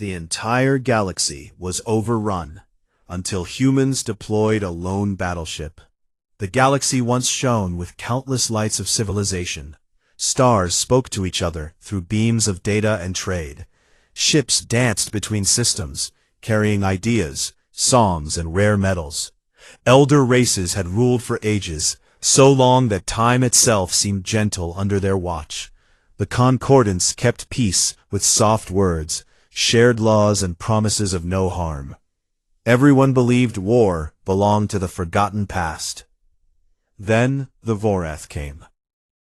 The entire galaxy was overrun until humans deployed a lone battleship. The galaxy once shone with countless lights of civilization. Stars spoke to each other through beams of data and trade. Ships danced between systems, carrying ideas, songs, and rare metals. Elder races had ruled for ages, so long that time itself seemed gentle under their watch. The Concordance kept peace with soft words, shared laws, and promises of no harm. Everyone believed war belonged to the forgotten past. Then the Vorath came.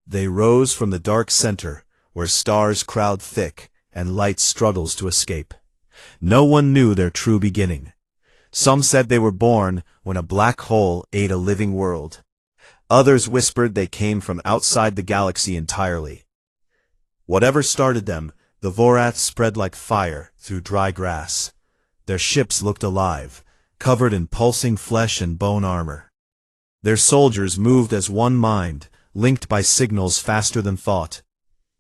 They rose from the dark center, where stars crowd thick and light struggles to escape. No one knew their true beginning. Some said they were born when a black hole ate a living world. Others whispered they came from outside the galaxy entirely. Whatever started them, the Vorath spread like fire through dry grass. Their ships looked alive, covered in pulsing flesh and bone armor. Their soldiers moved as one mind, linked by signals faster than thought.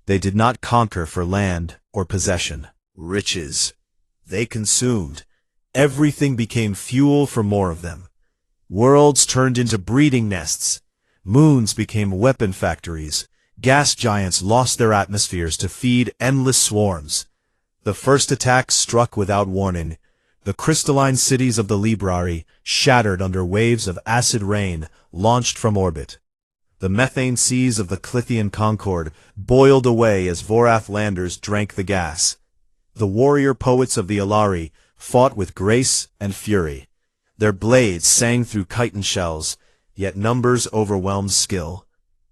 They did not conquer for land or possession. Riches. They consumed. Everything became fuel for more of them. Worlds turned into breeding nests. Moons became weapon factories. Gas giants lost their atmospheres to feed endless swarms. The first attacks struck without warning. The crystalline cities of the Librari shattered under waves of acid rain launched from orbit. The methane seas of the Clithian Concord boiled away as Vorath landers drank the gas. The warrior poets of the Alari fought with grace and fury. Their blades sang through chitin shells, yet numbers overwhelmed skill.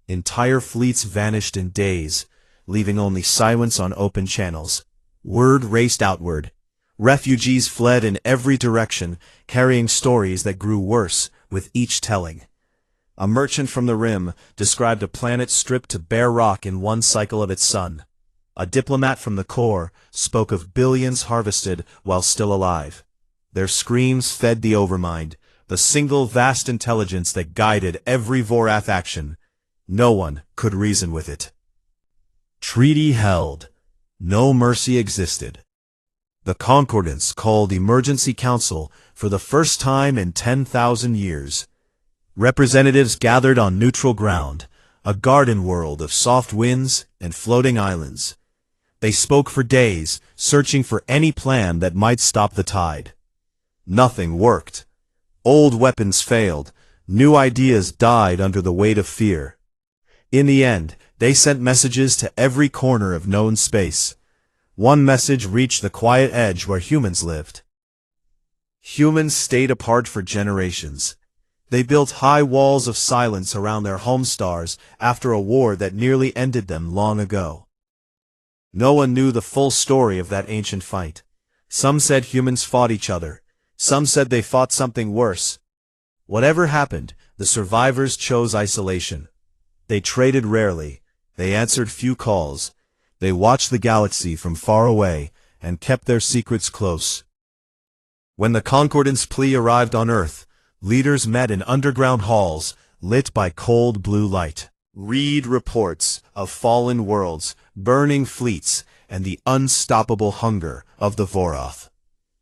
Entire fleets vanished in days, leaving only silence on open channels. Word raced outward. Refugees fled in every direction, carrying stories that grew worse with each telling. A merchant from the Rim described a planet stripped to bare rock in one cycle of its sun. A diplomat from the core spoke of billions harvested while still alive. Their screams fed the Overmind, the single vast intelligence that guided every Vorath action. No one could reason with it. Treaty held. No mercy existed. The Concordance called Emergency Council for the first time in 10,000 years. Representatives gathered on neutral ground, a garden world of soft winds and floating islands. They spoke for days, searching for any plan that might stop the tide. Nothing worked. Old weapons failed. New ideas died under the weight of fear. In the end, they sent messages to every corner of known space. One message reached the quiet edge where humans lived. Humans stayed apart for generations. They built high walls of silence around their home stars after a war that nearly ended them long ago. No one knew the full story of that ancient fight. Some said humans fought each other. Some said they fought something worse. Whatever happened, the survivors chose isolation. They traded rarely. They answered few calls. They watched the galaxy from far away and kept their secrets close. When the Concordance plea arrived on Earth, leaders met in underground halls lit by cold blue light. Read reports of fallen worlds, burning fleets, and the unstoppable hunger of the Vorath.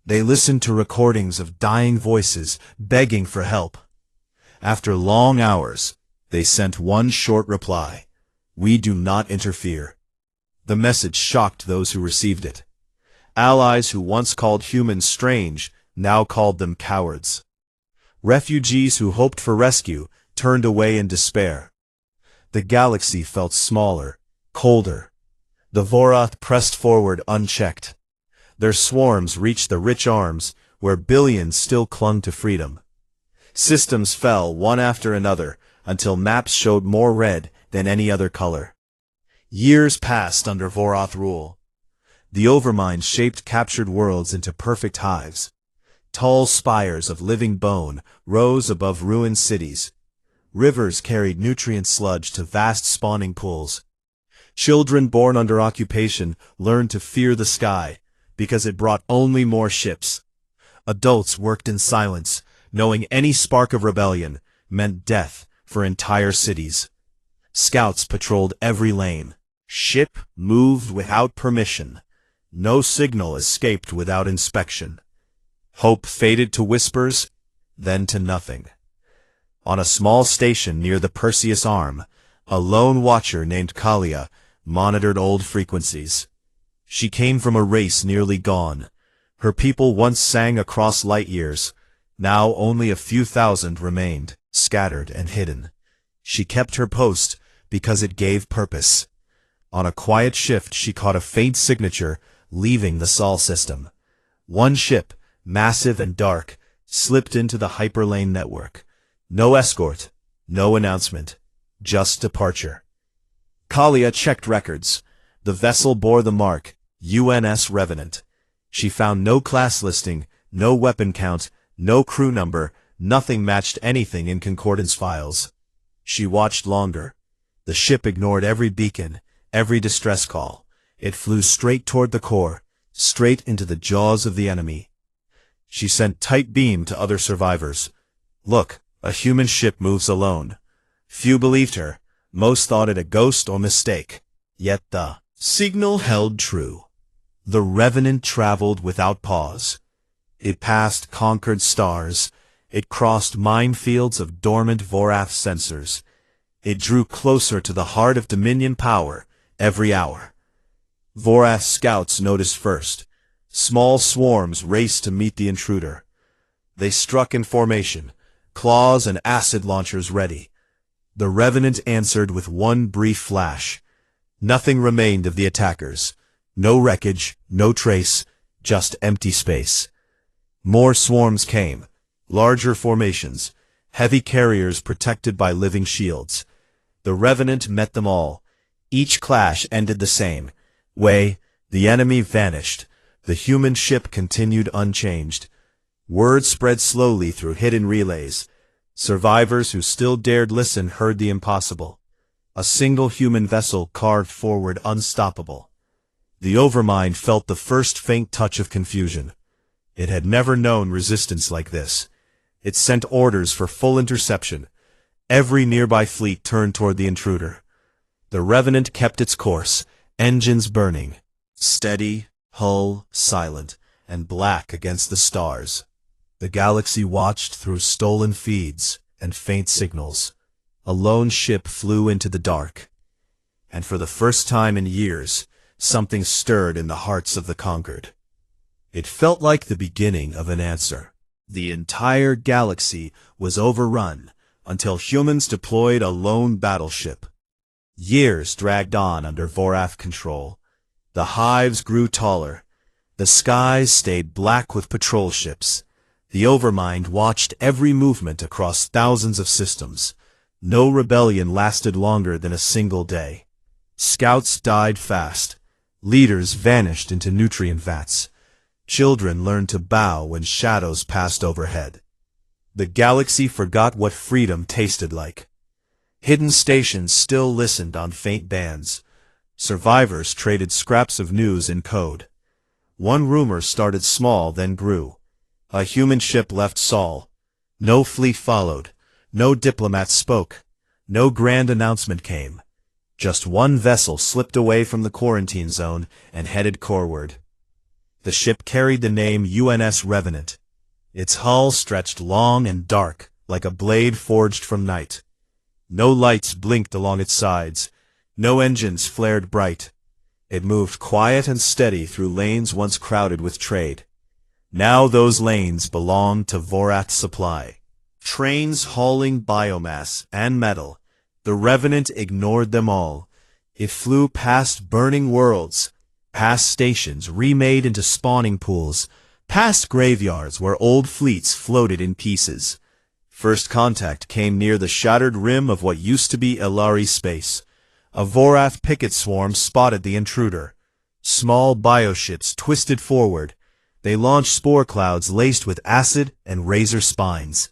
They listened to recordings of dying voices begging for help. After long hours, they sent one short reply: "We do not interfere." The message shocked those who received it. Allies who once called humans strange now called them cowards. Refugees who hoped for rescue turned away in despair. The galaxy felt smaller, colder. The Vorath pressed forward unchecked. Their swarms reached the rich arms, where billions still clung to freedom. Systems fell one after another, until maps showed more red than any other color. Years passed under Vorath rule. The Overmind shaped captured worlds into perfect hives. Tall spires of living bone rose above ruined cities. Rivers carried nutrient sludge to vast spawning pools. Children born under occupation learned to fear the sky, because it brought only more ships. Adults worked in silence, knowing any spark of rebellion meant death for entire cities. Scouts patrolled every lane. Ship moved without permission. No signal escaped without inspection. Hope faded to whispers, then to nothing. On a small station near the Perseus Arm, a lone watcher named Kalia monitored old frequencies. She came from a race nearly gone. Her people once sang across light years. Now only a few thousand remained, scattered and hidden. She kept her post because it gave purpose. On a quiet shift she caught a faint signature leaving the Sol system. One ship, massive and dark, slipped into the hyperlane network. No escort, no announcement, just departure. Kalia checked records. The vessel bore the mark, UNS Revenant. She found no class listing, no weapon count, no crew number, nothing matched anything in concordance files. She watched longer. The ship ignored every beacon, every distress call. It flew straight toward the core, straight into the jaws of the enemy. She sent tight beam to other survivors. Look, a human ship moves alone. Few believed her. Most thought it a ghost or mistake. Yet the signal held true. The Revenant traveled without pause. It passed conquered stars. It crossed minefields of dormant Vorath sensors. It drew closer to the heart of Dominion power every hour. Vorath scouts noticed first. Small swarms raced to meet the intruder. They struck in formation, claws and acid launchers ready. The Revenant answered with one brief flash. Nothing remained of the attackers. No wreckage, no trace, just empty space. More swarms came, larger formations, heavy carriers protected by living shields. The Revenant met them all. Each clash ended the same way. The enemy vanished. The human ship continued unchanged. Word spread slowly through hidden relays. Survivors who still dared listen heard the impossible. A single human vessel carved forward unstoppable. The Overmind felt the first faint touch of confusion. It had never known resistance like this. It sent orders for full interception. Every nearby fleet turned toward the intruder. The Revenant kept its course, engines burning, steady, hull silent, and black against the stars. The galaxy watched through stolen feeds and faint signals. A lone ship flew into the dark. And for the first time in years, something stirred in the hearts of the conquered. It felt like the beginning of an answer. The entire galaxy was overrun until humans deployed a lone battleship. Years dragged on under Vorath control. The hives grew taller. The skies stayed black with patrol ships. The Overmind watched every movement across thousands of systems. No rebellion lasted longer than a single day. Scouts died fast. Leaders vanished into nutrient vats. Children learned to bow when shadows passed overhead. The galaxy forgot what freedom tasted like. Hidden stations still listened on faint bands. Survivors traded scraps of news in code. One rumor started small, then grew. A human ship left Sol. No fleet followed. No diplomat spoke. No grand announcement came. Just one vessel slipped away from the quarantine zone and headed coreward. The ship carried the name UNS Revenant. Its hull stretched long and dark, like a blade forged from night. No lights blinked along its sides. No engines flared bright. It moved quiet and steady through lanes once crowded with trade. Now those lanes belonged to Vorath Supply. Trains hauling biomass and metal. The Revenant ignored them all. It flew past burning worlds, past stations remade into spawning pools, past graveyards where old fleets floated in pieces. First contact came near the shattered rim of what used to be Elari space. A Vorath picket swarm spotted the intruder. Small bioships twisted forward. They launched spore clouds laced with acid and razor spines.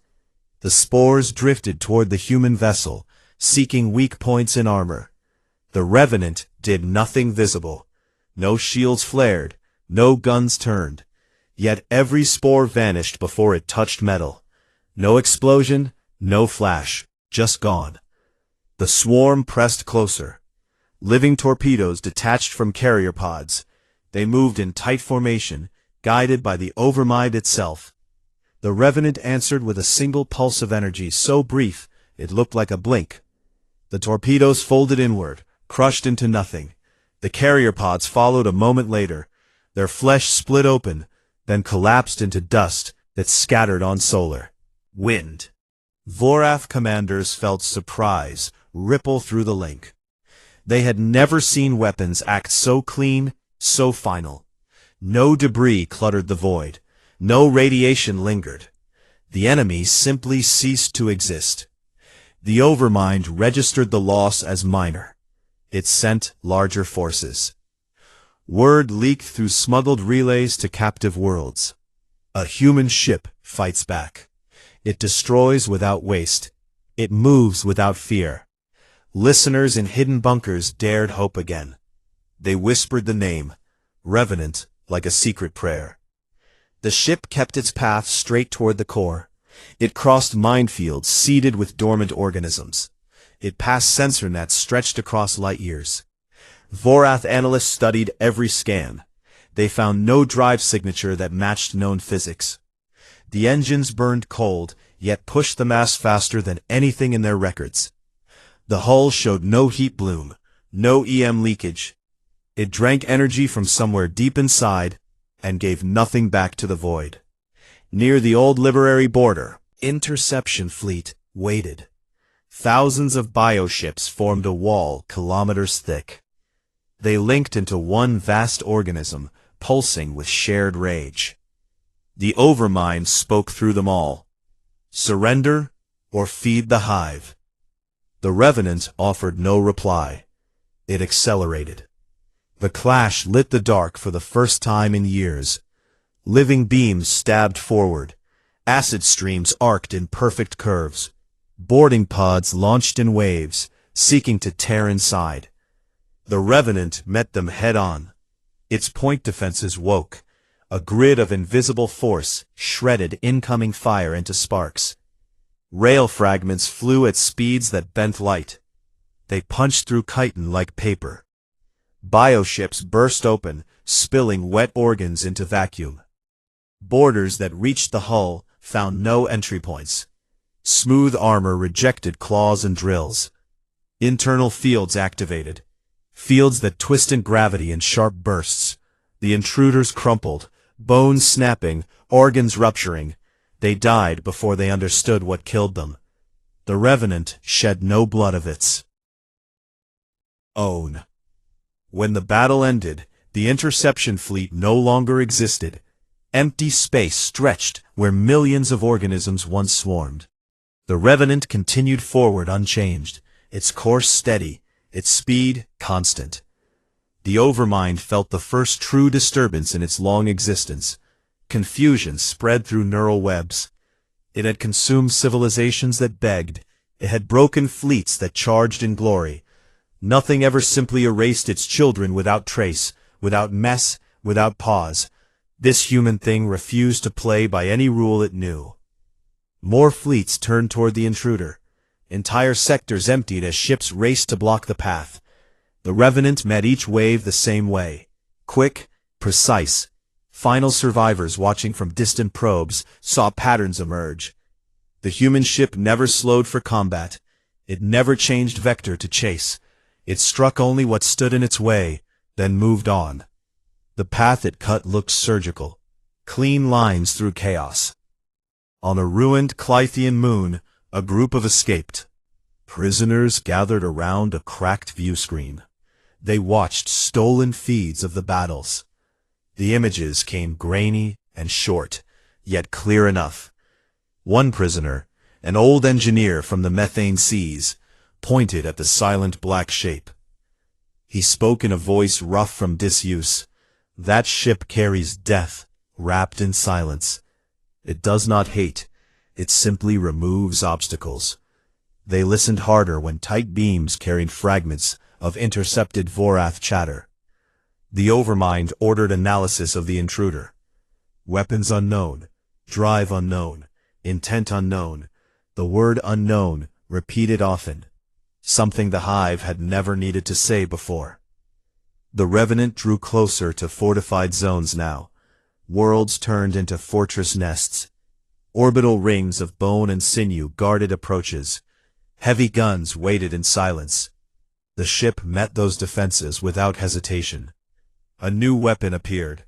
The spores drifted toward the human vessel, seeking weak points in armor. The Revenant did nothing visible. No shields flared, no guns turned. Yet every spore vanished before it touched metal. No explosion, no flash, just gone. The swarm pressed closer. Living torpedoes detached from carrier pods. They moved in tight formation, guided by the Overmind itself. The Revenant answered with a single pulse of energy so brief it looked like a blink. The torpedoes folded inward, crushed into nothing. The carrier pods followed a moment later. Their flesh split open, then collapsed into dust that scattered on solar wind. Vorath commanders felt surprise ripple through the link. They had never seen weapons act so clean, so final. No debris cluttered the void. No radiation lingered. The enemy simply ceased to exist. The Overmind registered the loss as minor. It sent larger forces. Word leaked through smuggled relays to captive worlds. A human ship fights back. It destroys without waste. It moves without fear. Listeners in hidden bunkers dared hope again. They whispered the name, Revenant, like a secret prayer. The ship kept its path straight toward the core. It crossed minefields seeded with dormant organisms. It passed sensor nets stretched across light years. Vorath analysts studied every scan. They found no drive signature that matched known physics. The engines burned cold, yet pushed the mass faster than anything in their records. The hull showed no heat bloom, no EM leakage. It drank energy from somewhere deep inside and gave nothing back to the void. Near the old Liberary border, Interception Fleet waited. Thousands of bioships formed a wall kilometers thick. They linked into one vast organism, pulsing with shared rage. The Overmind spoke through them all. Surrender or feed the hive. The Revenant offered no reply. It accelerated. The clash lit the dark for the first time in years. Living beams stabbed forward. Acid streams arced in perfect curves. Boarding pods launched in waves, seeking to tear inside. The Revenant met them head-on. Its point defenses woke. A grid of invisible force shredded incoming fire into sparks. Rail fragments flew at speeds that bent light. They punched through chitin like paper. Bioships burst open, spilling wet organs into vacuum. Borders that reached the hull found no entry points. Smooth armor rejected claws and drills. Internal fields activated. Fields that twisted gravity in sharp bursts. The intruders crumpled, bones snapping, organs rupturing. They died before they understood what killed them. The Revenant shed no blood of its own. When the battle ended, the Interception Fleet no longer existed. Empty space stretched where millions of organisms once swarmed. The Revenant continued forward unchanged, its course steady, its speed constant. The Overmind felt the first true disturbance in its long existence. Confusion spread through neural webs. It had consumed civilizations that begged. It had broken fleets that charged in glory. Nothing ever simply erased its children without trace, without mess, without pause. This human thing refused to play by any rule it knew. More fleets turned toward the intruder. Entire sectors emptied as ships raced to block the path. The Revenant met each wave the same way. Quick, precise. Final survivors watching from distant probes saw patterns emerge. The human ship never slowed for combat. It never changed vector to chase. It struck only what stood in its way, then moved on. The path it cut looked surgical. Clean lines through chaos. On a ruined Clythian moon, a group of escaped. Prisoners gathered around a cracked view screen. They watched stolen feeds of the battles. The images came grainy and short, yet clear enough. One prisoner, an old engineer from the methane seas, pointed at the silent black shape. He spoke in a voice rough from disuse. That ship carries death, wrapped in silence. It does not hate. It simply removes obstacles. They listened harder when tight beams carried fragments of intercepted Vorath chatter. The Overmind ordered analysis of the intruder. Weapons unknown, drive unknown, intent unknown, the word unknown repeated often, something the Hive had never needed to say before. The Revenant drew closer to fortified zones now. Worlds turned into fortress nests. Orbital rings of bone and sinew guarded approaches. Heavy guns waited in silence. The ship met those defenses without hesitation. A new weapon appeared.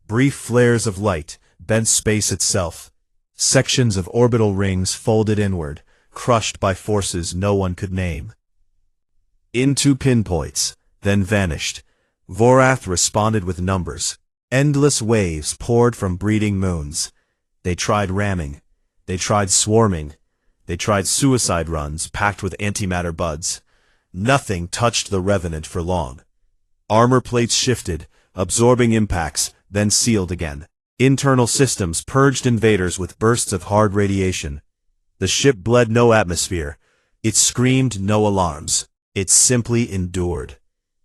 Brief flares of light bent space itself. Sections of orbital rings folded inward, crushed by forces no one could name. Into pinpoints, then vanished. Vorath responded with numbers. Endless waves poured from breeding moons. They tried ramming. They tried swarming. They tried suicide runs packed with antimatter buds. Nothing touched the Revenant for long. Armor plates shifted, absorbing impacts, then sealed again. Internal systems purged invaders with bursts of hard radiation. The ship bled no atmosphere. It screamed no alarms. It simply endured.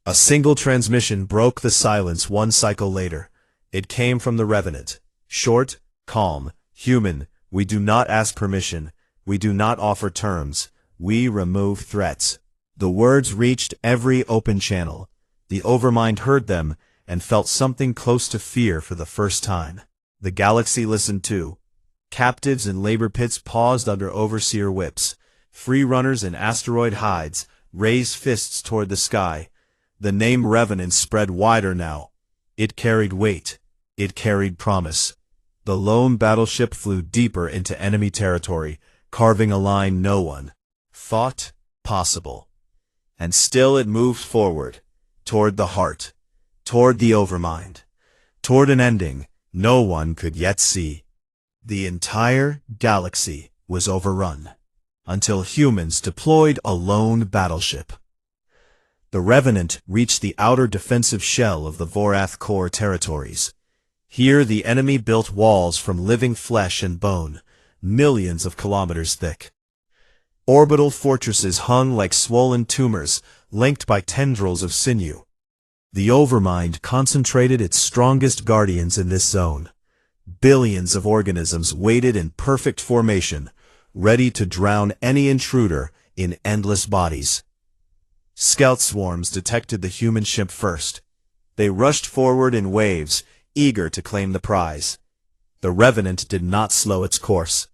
A single transmission broke the silence one cycle later. It came from the Revenant. Short, calm, human. We do not ask permission. We do not offer terms. We remove threats. The words reached every open channel. The Overmind heard them and felt something close to fear for the first time. The galaxy listened too. Captives in labor pits paused under overseer whips. Free runners in asteroid hides raised fists toward the sky. The name Revenant spread wider now. It carried weight. It carried promise. The lone battleship flew deeper into enemy territory, carving a line no one thought possible. And still it moved forward, toward the heart, toward the Overmind, toward an ending no one could yet see. The entire galaxy was overrun, until humans deployed a lone battleship. The Revenant reached the outer defensive shell of the Vorath core territories. Here the enemy built walls from living flesh and bone, millions of kilometers thick. Orbital fortresses hung like swollen tumors, linked by tendrils of sinew. The Overmind concentrated its strongest guardians in this zone. Billions of organisms waited in perfect formation, ready to drown any intruder in endless bodies. Scout swarms detected the human ship first. They rushed forward in waves, eager to claim the prize. The Revenant did not slow its course.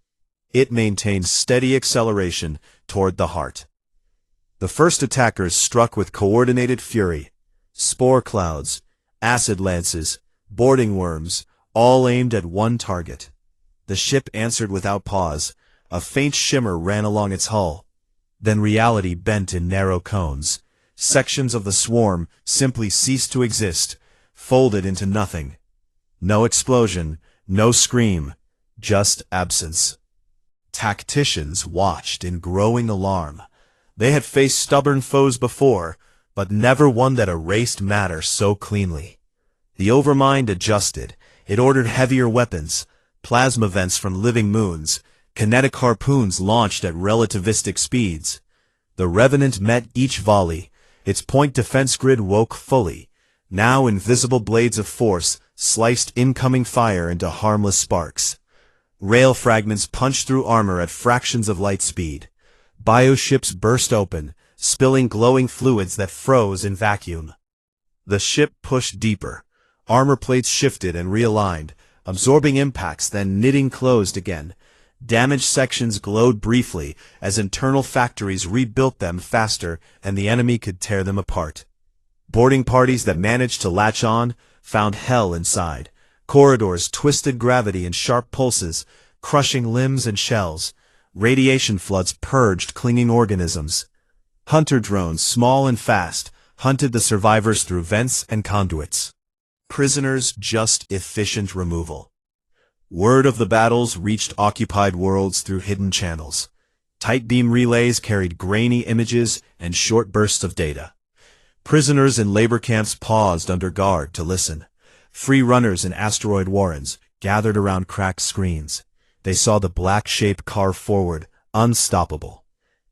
It maintained steady acceleration toward the heart. The first attackers struck with coordinated fury. Spore clouds, acid lances, boarding worms, all aimed at one target. The ship answered without pause. A faint shimmer ran along its hull. Then reality bent in narrow cones. Sections of the swarm simply ceased to exist, folded into nothing. No explosion, no scream, just absence. Tacticians watched in growing alarm. They had faced stubborn foes before, but never one that erased matter so cleanly. The Overmind adjusted. It ordered heavier weapons, plasma vents from living moons, kinetic harpoons launched at relativistic speeds. The Revenant met each volley. Its point defense grid woke fully. Now invisible blades of force sliced incoming fire into harmless sparks. Rail fragments punched through armor at fractions of light speed. Bioships burst open, spilling glowing fluids that froze in vacuum. The ship pushed deeper. Armor plates shifted and realigned, absorbing impacts then knitting closed again. Damaged sections glowed briefly as internal factories rebuilt them faster and the enemy could tear them apart. Boarding parties that managed to latch on found hell inside. Corridors twisted gravity in sharp pulses, crushing limbs and shells. Radiation floods purged clinging organisms. Hunter drones, small and fast, hunted the survivors through vents and conduits. Prisoners, just efficient removal. Word of the battles reached occupied worlds through hidden channels. Tight beam relays carried grainy images and short bursts of data. Prisoners in labor camps paused under guard to listen. Free runners in asteroid warrens gathered around cracked screens. They saw the black shape carve forward, unstoppable.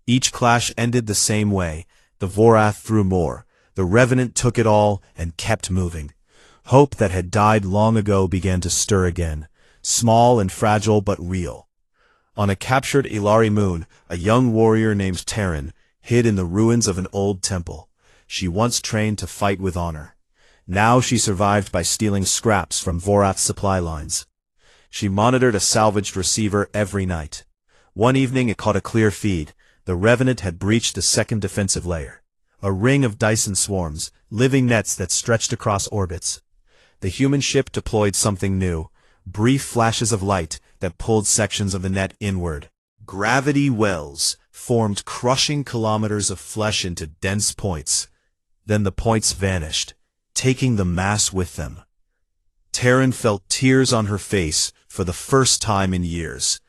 Each clash ended the same way. The Vorath threw more. The Revenant took it all and kept moving. Hope that had died long ago began to stir again, small and fragile but real. On a captured Ilari moon, a young warrior named Terran hid in the ruins of an old temple. She once trained to fight with honor. Now she survived by stealing scraps from Vorath's supply lines. She monitored a salvaged receiver every night. One evening it caught a clear feed. The Revenant had breached the second defensive layer. A ring of Dyson swarms, living nets that stretched across orbits. The human ship deployed something new, brief flashes of light that pulled sections of the net inward. Gravity wells formed crushing kilometers of flesh into dense points. Then the points vanished, taking the mass with them. Terran felt tears on her face for the first time in years.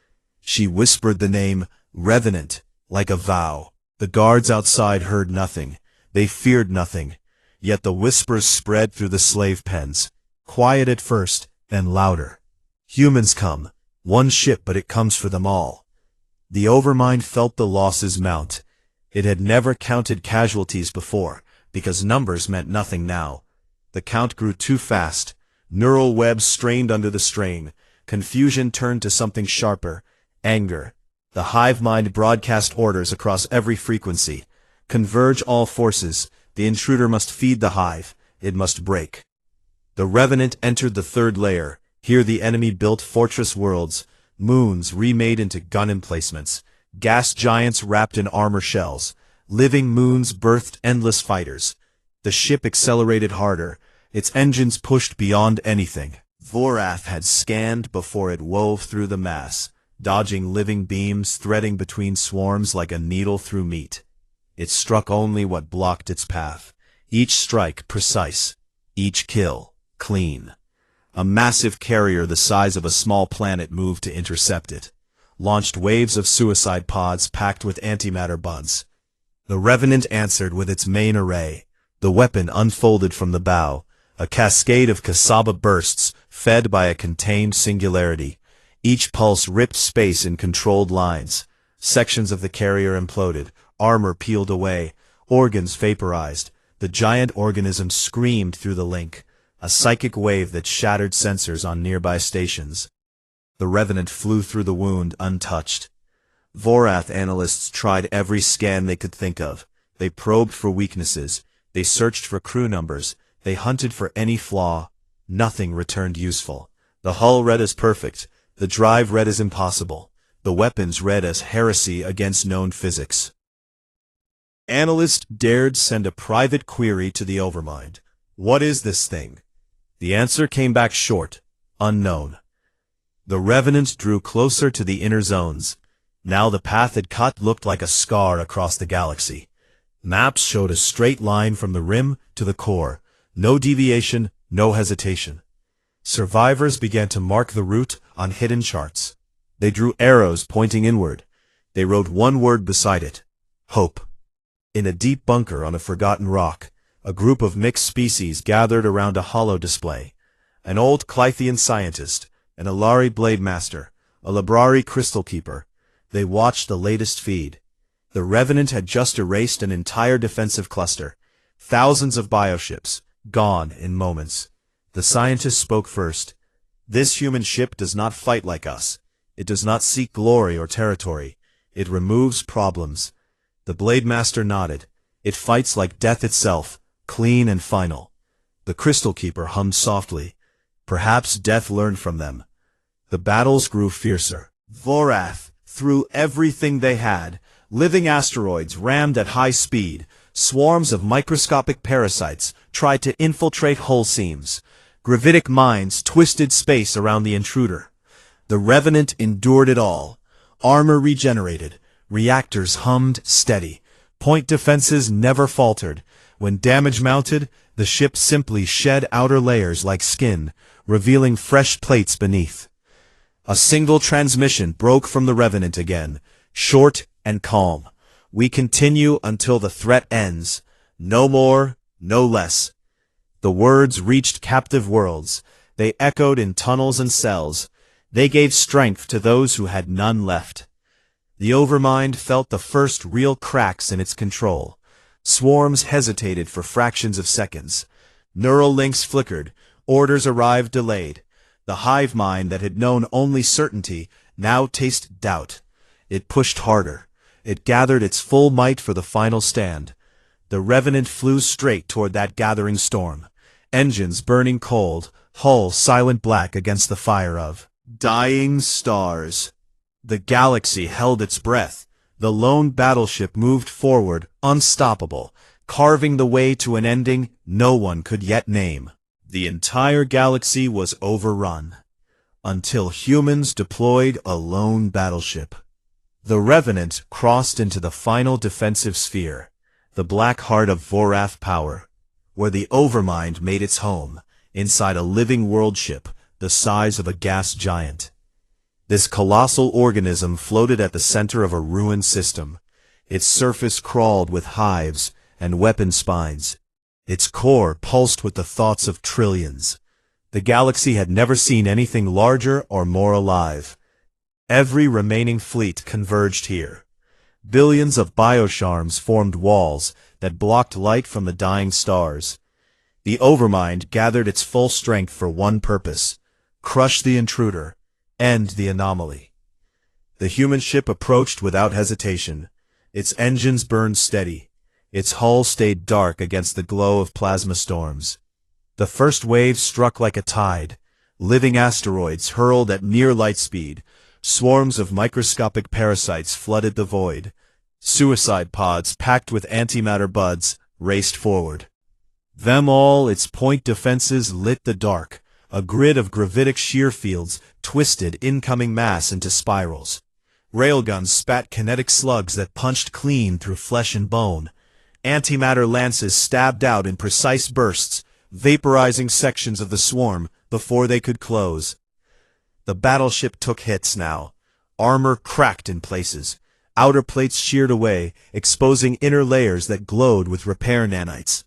She whispered the name Revenant like a vow. The guards outside heard nothing. They feared nothing. Yet the whispers spread through the slave pens. Quiet at first, then louder. Humans come. One ship, but it comes for them all. The Overmind felt the losses mount. It had never counted casualties before, because numbers meant nothing now. The count grew too fast. Neural webs strained under the strain. Confusion turned to something sharper. Anger. The hive mind broadcast orders across every frequency. Converge all forces. The intruder must feed the hive. It must break. The Revenant entered the third layer. Here the enemy built fortress worlds, moons remade into gun emplacements, gas giants wrapped in armor shells. Living moons birthed endless fighters. The ship accelerated harder. Its engines pushed beyond anything. Vorath had scanned before it wove through the mass, dodging living beams threading between swarms like a needle through meat. It struck only what blocked its path. Each strike precise. Each kill clean. A massive carrier the size of a small planet moved to intercept it. Launched waves of suicide pods packed with antimatter buds. The Revenant answered with its main array. The weapon unfolded from the bow. A cascade of Kasaba bursts, fed by a contained singularity. Each pulse ripped space in controlled lines. Sections of the carrier imploded, armor peeled away, organs vaporized. The giant organism screamed through the link, a psychic wave that shattered sensors on nearby stations. The Revenant flew through the wound untouched. Vorath analysts tried every scan they could think of. They probed for weaknesses. They searched for crew numbers. They hunted for any flaw. Nothing returned useful. The hull read as perfect. The drive read as impossible. The weapons read as heresy against known physics. Analysts dared send a private query to the Overmind. What is this thing? The answer came back short. Unknown. The Revenant drew closer to the inner zones. Now the path it cut looked like a scar across the galaxy. Maps showed a straight line from the rim to the core. No deviation, no hesitation. Survivors began to mark the route on hidden charts. They drew arrows pointing inward. They wrote one word beside it. Hope. In a deep bunker on a forgotten rock, a group of mixed species gathered around a holo display. An old Clythian scientist, an Alari blade master, a Librari crystal keeper. They watched the latest feed. The Revenant had just erased an entire defensive cluster. Thousands of bioships, gone in moments. The scientist spoke first. This human ship does not fight like us. It does not seek glory or territory. It removes problems. The Blade Master nodded. It fights like death itself, clean and final. The Crystal Keeper hummed softly. Perhaps death learned from them. The battles grew fiercer. Vorath threw everything they had. Living asteroids rammed at high speed. Swarms of microscopic parasites tried to infiltrate hull seams. Gravitic mines twisted space around the intruder. The Revenant endured it all. Armor regenerated. Reactors hummed steady. Point defenses never faltered. When damage mounted, the ship simply shed outer layers like skin, revealing fresh plates beneath. A single transmission broke from the Revenant again, short and calm. We continue until the threat ends. No more, no less. The words reached captive worlds. They echoed in tunnels and cells. They gave strength to those who had none left. The Overmind felt the first real cracks in its control. Swarms hesitated for fractions of seconds. Neural links flickered. Orders arrived delayed. The hive mind that had known only certainty now tasted doubt. It pushed harder. It gathered its full might for the final stand. The Revenant flew straight toward that gathering storm. engines burning cold, hull silent black against the fire of dying stars. The galaxy held its breath. The lone battleship moved forward, unstoppable, carving the way to an ending no one could yet name. The entire galaxy was overrun, until humans deployed a lone battleship. The Revenant crossed into the final defensive sphere, the black heart of Vorath power, where the Overmind made its home, inside a living world ship the size of a gas giant. This colossal organism floated at the center of a ruined system. Its surface crawled with hives and weapon spines. Its core pulsed with the thoughts of trillions. The galaxy had never seen anything larger or more alive. Every remaining fleet converged here. Billions of biocharms formed walls that blocked light from the dying stars. The Overmind gathered its full strength for one purpose: crush the intruder, end the anomaly. The human ship approached without hesitation. Its engines burned steady. Its hull stayed dark against the glow of plasma storms. The first wave struck like a tide. Living asteroids hurled at near light speed. Swarms of microscopic parasites flooded the void. Suicide pods packed with antimatter buds raced forward. Them all, its point defenses lit the dark. A grid of gravitic shear fields twisted incoming mass into spirals. Railguns spat kinetic slugs that punched clean through flesh and bone. Antimatter lances stabbed out in precise bursts, vaporizing sections of the swarm before they could close. The battleship took hits now. Armor cracked in places. Outer plates sheared away, exposing inner layers that glowed with repair nanites.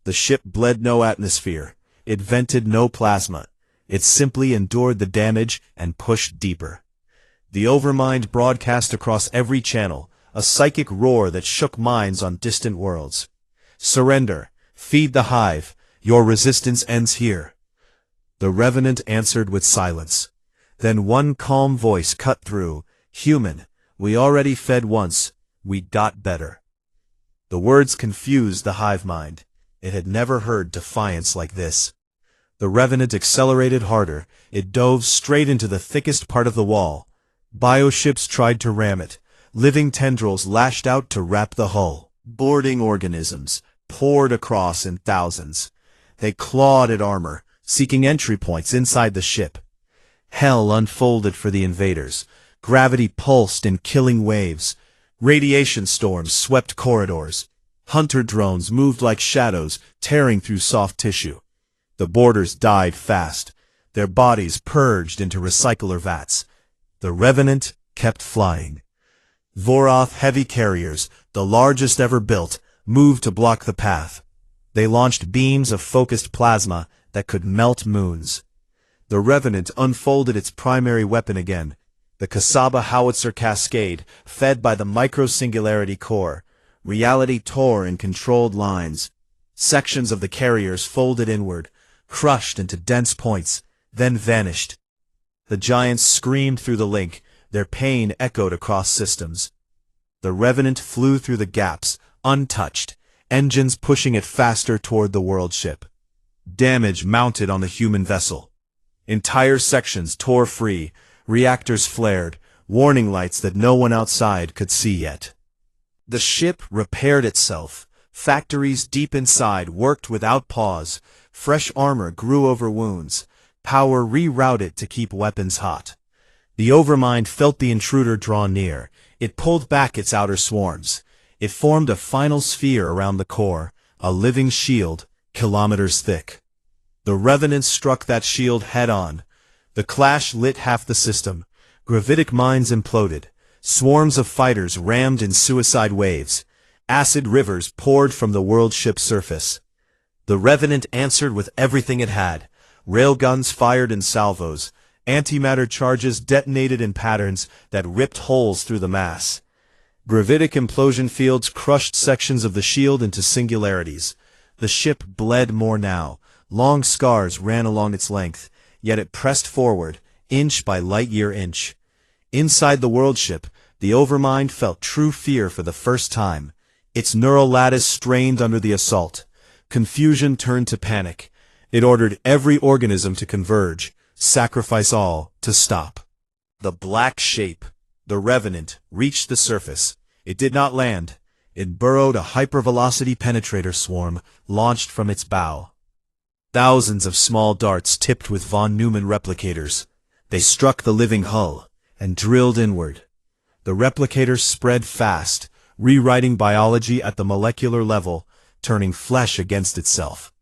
The ship bled no atmosphere. It vented no plasma. It simply endured the damage and pushed deeper. The Overmind broadcast across every channel, a psychic roar that shook minds on distant worlds. Surrender. Feed the hive. Your resistance ends here. The Revenant answered with silence. Then one calm voice cut through. Human, we already fed once. We got better. The words confused the hive mind. It had never heard defiance like this. The Revenant accelerated harder. It dove straight into the thickest part of the wall. Bioships tried to ram it. Living tendrils lashed out to wrap the hull. Boarding organisms poured across in thousands. They clawed at armor, seeking entry points inside the ship. Hell unfolded for the invaders. Gravity pulsed in killing waves. Radiation storms swept corridors. Hunter drones moved like shadows, tearing through soft tissue. The boarders died fast, their bodies purged into recycler vats. The Revenant kept flying. Vorath heavy carriers, the largest ever built, moved to block the path. They launched beams of focused plasma that could melt moons. The Revenant unfolded its primary weapon again, the Kasaba howitzer cascade, fed by the micro-singularity core. Reality tore in controlled lines. Sections of the carriers folded inward, crushed into dense points, then vanished. The giants screamed through the link, their pain echoed across systems. The Revenant flew through the gaps, untouched, engines pushing it faster toward the world ship. Damage mounted on the human vessel. Entire sections tore free, reactors flared, warning lights that no one outside could see yet. The ship repaired itself. Factories deep inside worked without pause. Fresh armor grew over wounds. Power rerouted to keep weapons hot. The Overmind felt the intruder draw near. It pulled back its outer swarms. It formed a final sphere around the core, a living shield, kilometers thick. The Revenant struck that shield head-on. The clash lit half the system. Gravitic mines imploded. Swarms of fighters rammed in suicide waves. Acid rivers poured from the world ship's surface. The Revenant answered with everything it had. Railguns fired in salvos. Antimatter charges detonated in patterns that ripped holes through the mass. Gravitic implosion fields crushed sections of the shield into singularities. The ship bled more now. Long scars ran along its length, yet it pressed forward, inch by light-year inch. Inside the world ship, the Overmind felt true fear for the first time. Its neural lattice strained under the assault. Confusion turned to panic. It ordered every organism to converge, sacrifice all, to stop. The black shape, the Revenant, reached the surface. It did not land. It burrowed a hypervelocity penetrator swarm launched from its bow. Thousands of small darts tipped with von Neumann replicators. They struck the living hull and drilled inward. The replicators spread fast, rewriting biology at the molecular level, turning flesh against itself.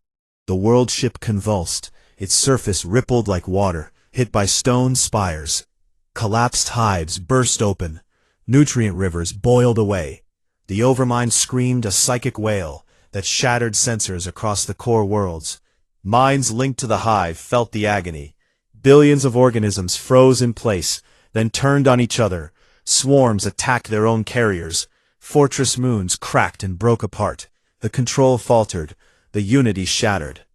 The world ship convulsed. Its surface rippled like water, hit by stone spires. Collapsed hives burst open. Nutrient rivers boiled away. The Overmind screamed a psychic wail that shattered sensors across the core worlds. Minds linked to the hive felt the agony. Billions of organisms froze in place, then turned on each other. Swarms attacked their own carriers. Fortress moons cracked and broke apart. The control faltered. The unity shattered.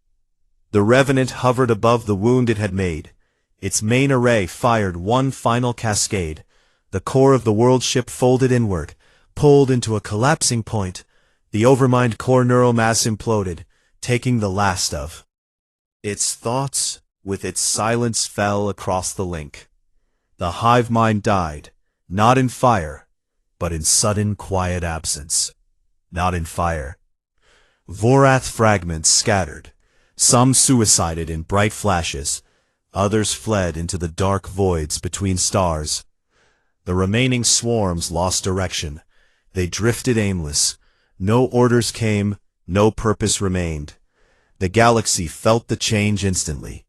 The Revenant hovered above the wound it had made. Its main array fired one final cascade. The core of the world ship folded inward, pulled into a collapsing point. The Overmind core neural mass imploded, taking the last of its thoughts. With its silence fell across the link. The hive mind died, not in fire, but in sudden quiet absence. Not in fire. Vorath fragments scattered. Some suicided in bright flashes. Others fled into the dark voids between stars. The remaining swarms lost direction. They drifted aimless. No orders came, no purpose remained. The galaxy felt the change instantly.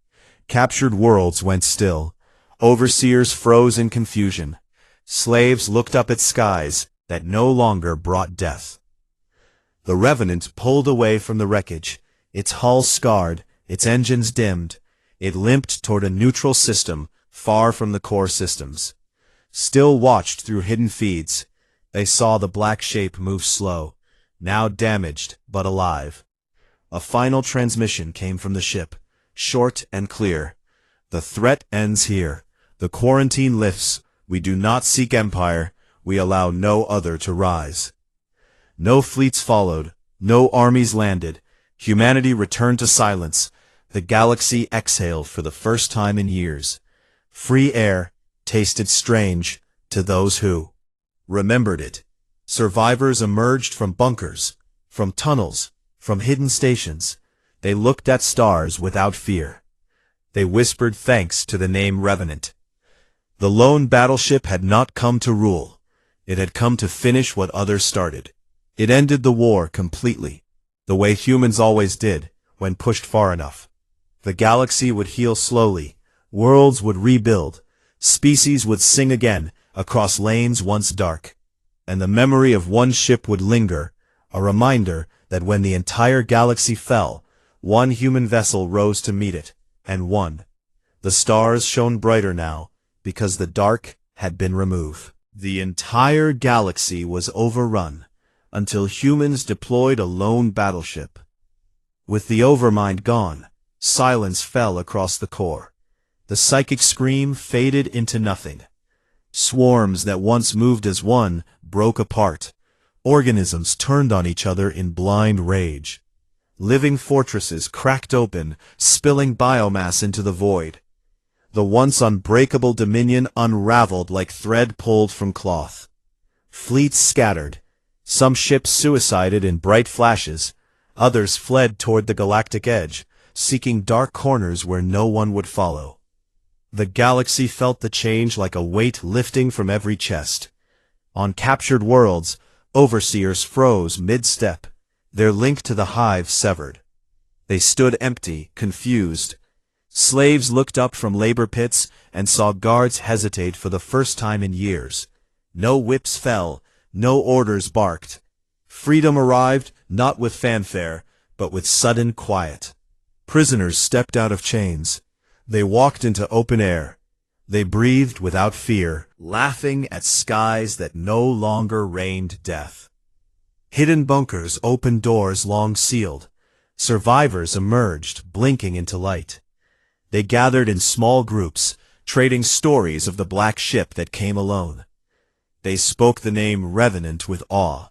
Captured worlds went still. Overseers froze in confusion. Slaves looked up at skies that no longer brought death. The Revenant pulled away from the wreckage. Its hull scarred, its engines dimmed. It limped toward a neutral system, far from the core systems. Still watched through hidden feeds. They saw the black shape move slow, now damaged but alive. A final transmission came from the ship, short and clear. The threat ends here. The quarantine lifts. We do not seek empire. We allow no other to rise. No fleets followed. No armies landed. Humanity returned to silence. The galaxy exhaled for the first time in years. Free air tasted strange to those who remembered it. Survivors emerged from bunkers, from tunnels, from hidden stations. They looked at stars without fear. They whispered thanks to the name Revenant. The lone battleship had not come to rule. It had come to finish what others started. It ended the war completely, the way humans always did, when pushed far enough. The galaxy would heal slowly. Worlds would rebuild. Species would sing again across lanes once dark. And the memory of one ship would linger, a reminder that when the entire galaxy fell, one human vessel rose to meet it, and won. The stars shone brighter now, because the dark had been removed. The entire galaxy was overrun, until humans deployed a lone battleship. With the Overmind gone, silence fell across the core. The psychic scream faded into nothing. Swarms that once moved as one broke apart. Organisms turned on each other in blind rage. Living fortresses cracked open, spilling biomass into the void. The once unbreakable dominion unraveled like thread pulled from cloth. Fleets scattered. Some ships suicided in bright flashes. Others fled toward the galactic edge, seeking dark corners where no one would follow. The galaxy felt the change like a weight lifting from every chest. On captured worlds, overseers froze mid-step, their link to the hive severed. They stood empty, confused. Slaves looked up from labor pits and saw guards hesitate for the first time in years. No whips fell, no orders barked. Freedom arrived, not with fanfare, but with sudden quiet. Prisoners stepped out of chains. They walked into open air. They breathed without fear, laughing at skies that no longer rained death. Hidden bunkers opened doors long sealed. Survivors emerged, blinking into light. They gathered in small groups, trading stories of the black ship that came alone. They spoke the name Revenant with awe.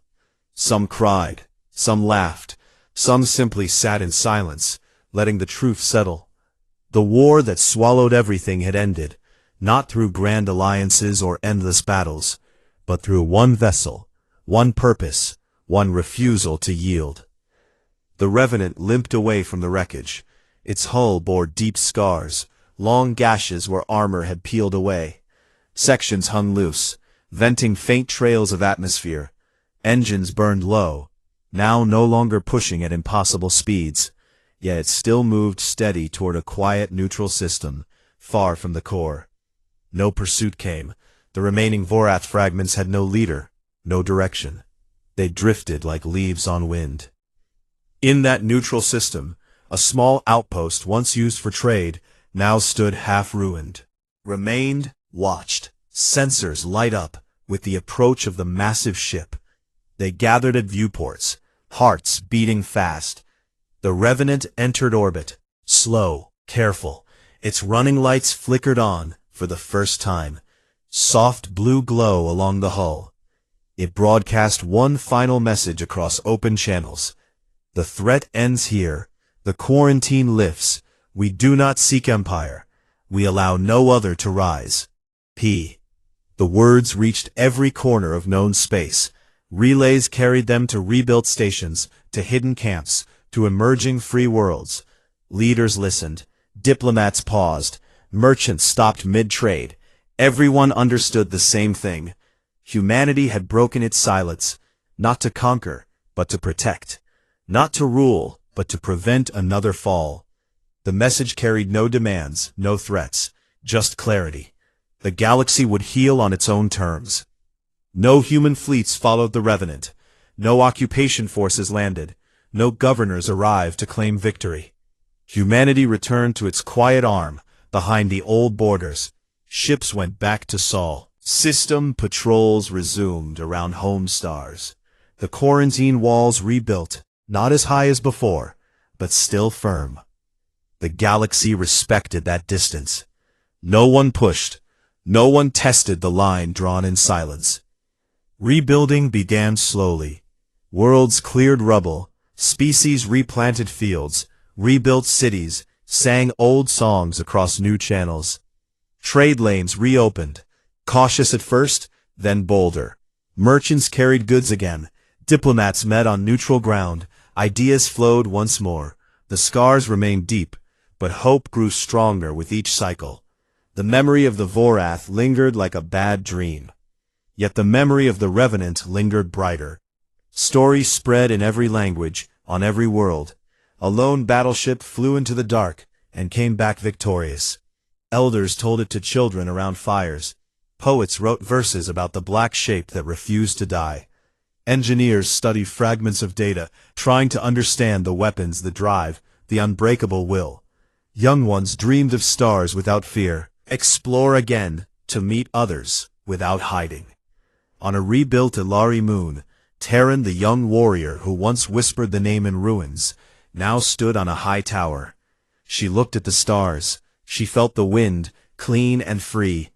Some cried, some laughed, some simply sat in silence, letting the truth settle. The war that swallowed everything had ended, not through grand alliances or endless battles, but through one vessel, one purpose, one refusal to yield. The Revenant limped away from the wreckage. Its hull bore deep scars, long gashes where armor had peeled away. Sections hung loose, venting faint trails of atmosphere. Engines burned low, now no longer pushing at impossible speeds, yet it still moved steady toward a quiet neutral system, far from the core. No pursuit came. The remaining Vorath fragments had no leader, no direction. They drifted like leaves on wind. In that neutral system, a small outpost once used for trade now stood half-ruined. Remained, watched, sensors light up with the approach of the massive ship. They gathered at viewports, hearts beating fast. The Revenant entered orbit, slow, careful. Its running lights flickered on for the first time. Soft blue glow along the hull. It broadcast one final message across open channels. The threat ends here. The quarantine lifts. We do not seek empire. We allow no other to rise. P. The words reached every corner of known space. Relays carried them to rebuilt stations, to hidden camps, to emerging free worlds. Leaders listened. Diplomats paused. Merchants stopped mid-trade. Everyone understood the same thing. Humanity had broken its silence, not to conquer, but to protect. Not to rule, but to prevent another fall. The message carried no demands, no threats, just clarity. The galaxy would heal on its own terms. No human fleets followed the Revenant. No occupation forces landed. No governors arrived to claim victory. Humanity returned to its quiet arm, behind the old borders. Ships went back to Sol. System patrols resumed around home stars. The quarantine walls rebuilt, not as high as before, but still firm. The galaxy respected that distance. No one pushed. No one tested the line drawn in silence. Rebuilding began slowly. Worlds cleared rubble. Species replanted fields, rebuilt cities, sang old songs across new channels. Trade lanes reopened, cautious at first, then bolder. Merchants carried goods again. Diplomats met on neutral ground. Ideas flowed once more. The scars remained deep, but hope grew stronger with each cycle. The memory of the Vorath lingered like a bad dream. Yet the memory of the Revenant lingered brighter. Stories spread in every language, on every world. A lone battleship flew into the dark and came back victorious. Elders told it to children around fires. Poets wrote verses about the black shape that refused to die. Engineers studied fragments of data, trying to understand the weapons, the drive, the unbreakable will. Young ones dreamed of stars without fear. Explore again, to meet others, without hiding. On a rebuilt Ilari moon, Terran, the young warrior who once whispered the name in ruins, now stood on a high tower. She looked at the stars. She felt the wind, clean and free.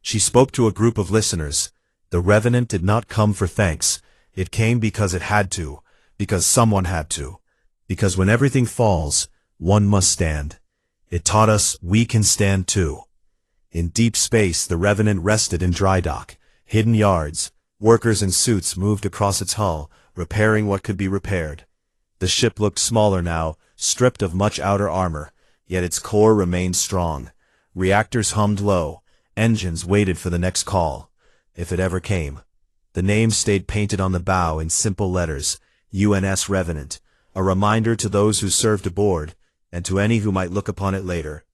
She spoke to a group of listeners. The Revenant did not come for thanks. It came because it had to, because someone had to. Because when everything falls, one must stand. It taught us we can stand too. In deep space, the Revenant rested in dry dock. Hidden yards. Workers in suits moved across its hull, repairing what could be repaired. The ship looked smaller now, stripped of much outer armor, yet its core remained strong. Reactors hummed low. Engines waited for the next call, if it ever came. The name stayed painted on the bow in simple letters, UNS Revenant, a reminder to those who served aboard, and to any who might look upon it later.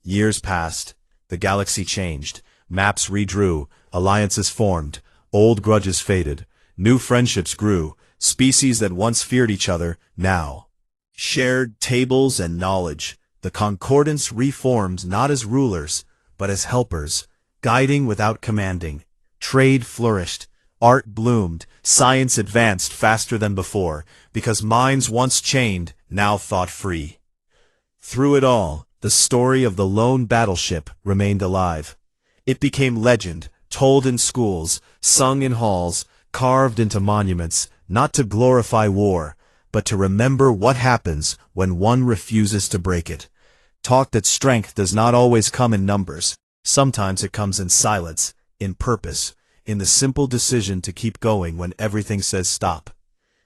Years passed. The galaxy changed. Maps redrew. Alliances formed. Old grudges faded. New friendships grew. Species that once feared each other, now shared tables and knowledge. The Concordance reformed not as rulers, but as helpers, guiding without commanding. Trade flourished. Art bloomed. Science advanced faster than before, because minds once chained now thought free. Through it all, the story of the lone battleship remained alive. It became legend, told in schools, sung in halls, carved into monuments, not to glorify war, but to remember what happens when one refuses to break it. Taught that strength does not always come in numbers. Sometimes it comes in silence, in purpose, in the simple decision to keep going when everything says stop.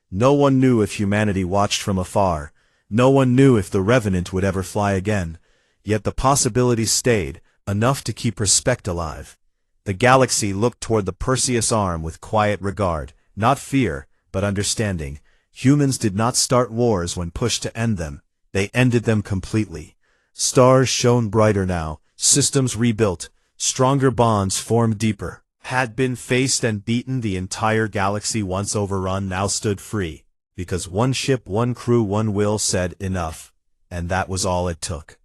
No one knew if humanity watched from afar. No one knew if the Revenant would ever fly again. Yet the possibility stayed, enough to keep respect alive. The galaxy looked toward the Perseus arm with quiet regard, not fear, but understanding. Humans did not start wars when pushed to end them. They ended them completely. Stars shone brighter now, systems rebuilt, stronger bonds formed deeper. Had been faced and beaten, the entire galaxy once overrun now stood free, because one ship, one crew, one will said enough, and that was all it took.